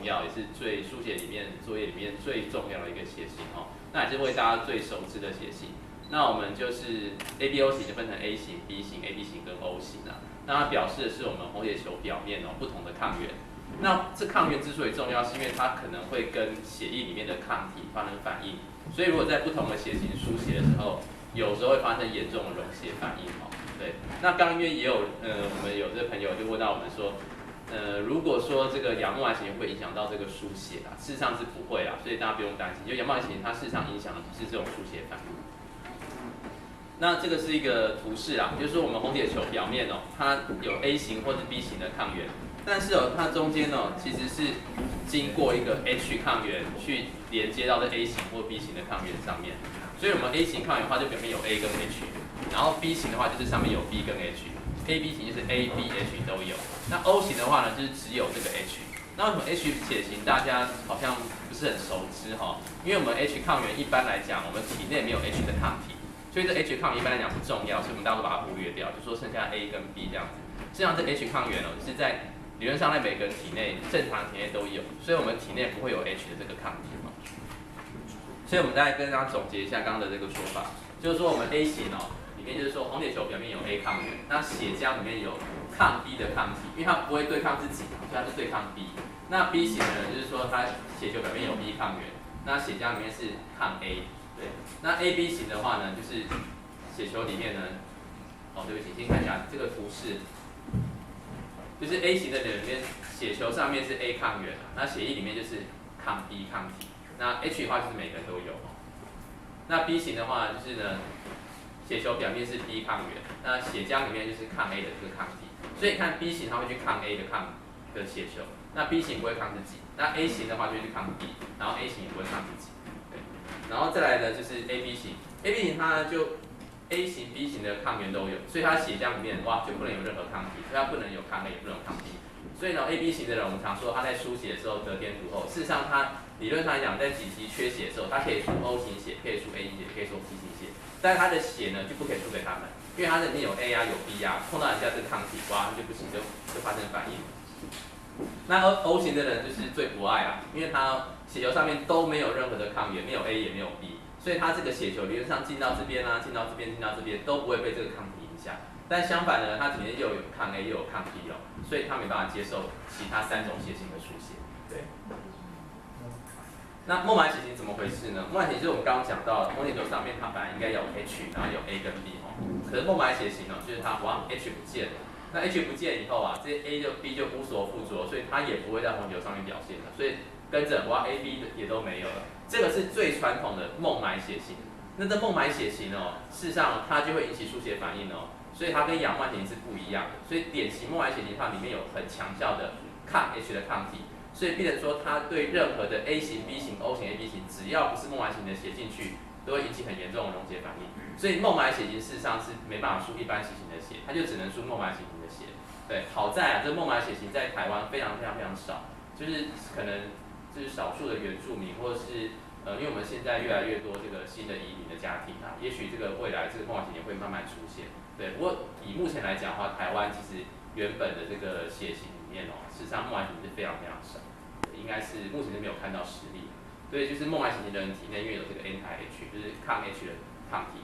要，也是书写里面作业里面最重要的一个血型哦。那也是为大家最熟知的血型。那我们就是 ABO 型就分成 A 型、B 型、AB 型跟 O 型啊。那它表示的是我们红血球表面不同的抗原。那这抗原之所以重要，是因为它可能会跟血液里面的抗体发生反应。所以如果在不同的血型书写的时候，有时候会发生严重的溶血反应哦。对，那刚因为也有我们有这个朋友就问到我们说，如果说这个亚默癌型会影响到这个书写啊，事实上是不会啦，所以大家不用担心。就亚默癌型它事实上影响的是这种书写反应。那这个是一个图示啊，就是说我们红血球表面它有 A 型或者 B 型的抗原，但是它中间其实是经过一个 H 抗原去连接到这 A 型或 B 型的抗原上面，所以我们 A 型抗原的话就表面有 A 跟 H， 然后 B 型的话就是上面有 B 跟 H。AB 型就是 A、B、H 都有，那 O 型的话呢，就是只有这个 H。那为什么 H 血型大家好像不是很熟知哈？因为我们 H 抗原一般来讲，我们体内没有 H 的抗体，所以这 H 抗原一般来讲不重要，所以我们大家都把它忽略掉，就说剩下 A 跟 B 这样子。实际上这 H 抗原是在理论上在每个人体内正常体内都有，所以我们体内不会有 H 的这个抗体所以我们再跟大家总结一下刚刚的这个说法，就是说我们 A 型里面就是说红血球表面有 A 抗原，那血浆里面有抗 B 的抗体，因为它不会对抗自己，所以它是对抗 B。那 B 型的就是说它血球表面有 B 抗原，那血浆里面是抗 A。对，那 AB 型的话呢，就是血球里面呢，对不起，先看一下这个图示，就是 A 型的里面血球上面是 A 抗原，那血液里面就是抗 B 抗体。那 H 的话就是每个人都有。那 B 型的话就是呢，血球表面是 B 抗原，那血浆里面就是抗 A 的这个抗体，所以看 B 型它会去抗 A 的血球，那 B 型不会抗自己，那 A 型的话就去抗 B， 然后 A 型也不会抗自己，对，然后再来呢就是 AB 型，AB 型它呢就 A 型、B 型的抗原都有，所以它血浆里面就不能有任何抗体，所以它不能有抗 A， 也不能有抗 B， 所以呢 AB 型的人我们常说他在书写的时候得天独厚，事实上他理论上来讲在几期缺血的时候，他可以输 O 型血，可以输 A 型血，可以输 B 型血。但是他的血呢就不可以输给他们，因为他里面有 A 有 B 碰到人家这个抗体，哇，就不行，就发生反应。那 O 型的人就是最不爱啦，因为他血球上面都没有任何的抗原，没有 A 也没有 B， 所以他这个血球理论上进到这边进到这边，进到这边都不会被这个抗体影响。但相反呢，他体内又有抗 A 又有抗 B 所以他没办法接受其他3种血型的书写。对。那孟买血型怎么回事呢？孟买血型就是我们刚刚讲到，红血球上面它本来应该有 H， 然后有 A 跟 B 可是孟买血型就是它H 不见了。那 H 不见以后这些 A 就 B 就无所附着，所以它也不会在红血球上面表现了。所以跟着A、B 也都没有了。这个是最传统的孟买血型。那这孟买血型事实上它就会引起书写反应所以它跟亚默血型是不一样的。所以典型孟买血型它里面有很强效的抗 H 的抗体。所以变成说，它对任何的 A 型、B 型、O 型、AB 型，只要不是孟买型的写进去，都会引起很严重的溶解反应。所以孟买血型事实上是没办法输一般血型的血，它就只能输孟买血型的血。对，好在这孟买血型在台湾非常少，就是可能就是少数的原住民，或者是因为我们现在越来越多这个新的移民的家庭也许这个未来这个孟买血型会慢慢出现。对，不过以目前来讲的话，台湾其实原本的这个血型里面事实上孟买血型是非常少。应该是目前是没有看到实例，所以就是孟买血型的人体内因为有这个 anti-H， 就是抗 H 的抗体。